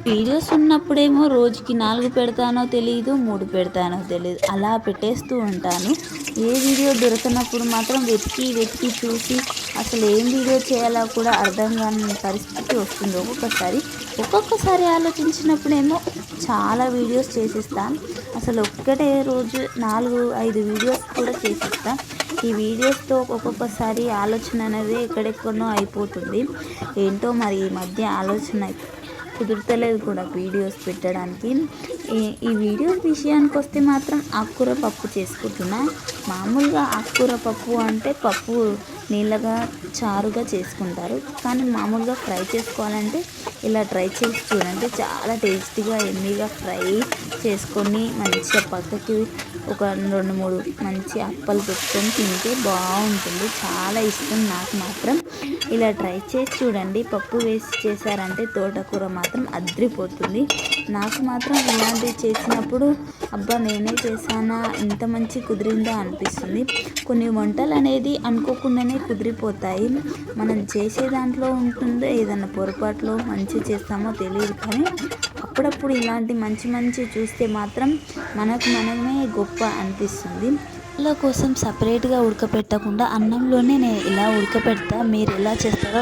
Videos ఉన్నప్పుడేమో రోజుకి 4 పెడతానో తెలీదు, 3 పెడతానో తెలీదు, అలా పెట్టేస్తూ ఉంటాను. ఏ వీడియో దొరకనప్పుడు మాత్రం వెతికి వెతికి చూసి అసలు ఏం వీడియో చేయాలో కూడా అర్థం కాని పరిస్థితి వస్తుంది ఒక్కొక్కసారి ఆలోచించినప్పుడేమో చాలా వీడియోస్ చేసేస్తాను. అసలు ఒక్కటే రోజు 4-5 వీడియోస్ కూడా చేసేస్తాను. ఈ వీడియోస్తో ఒక్కొక్కసారి ఆలోచన అనేది ఎక్కడెక్కడనో అయిపోతుంది. ఏంటో మరి ఈ మధ్య ఆలోచన కుదురుతలేదు కూడా వీడియోస్ పెట్టడానికి. ఈ వీడియోస్ విషయానికి వస్తే మాత్రం ఆకుకూర పప్పు చేసుకుంటున్నా. మామూలుగా ఆకుకూర పప్పు అంటే పప్పు నీళ్ళగా చారుగా చేసుకుంటారు, కానీ మామూలుగా ఫ్రై చేసుకోవాలంటే ఇలా ట్రై చేసి చూడండి. చాలా టేస్టీగా ఎమ్మీగా ఫ్రై చేసుకొని మంచిగా పక్కకి ఒక 2-3 మంచి అప్పలు పెట్టుకొని తింటే బాగుంటుంది. చాలా ఇష్టం నాకు మాత్రం. ఇలా ట్రై చేసి చూడండి. పప్పు వేసి చేశారంటే తోటకూర మాత్రం అద్రిపోతుంది. నాకు మాత్రం ఇలాంటివి చేసినప్పుడు అబ్బా నేనే చేశానా, ఇంత మంచి కుదిరిందా అనిపిస్తుంది. కొన్ని వంటలు అనేది అనుకోకుండానే కుదిరిపోతాయి. మనం చేసే దాంట్లో ఉంటుందో ఏదన్నా పొరపాట్లో మంచి చేస్తామో తెలియదు, కానీ అప్పుడప్పుడు ఇలాంటి మంచి చూస్తే మాత్రం మనమే గొప్ప అనిపిస్తుంది. పిల్లల కోసం సపరేట్గా ఉడకపెట్టకుండా అన్నంలోనే నేను ఇలా ఉడకపెడతా. మీరు ఎలా చేస్తారో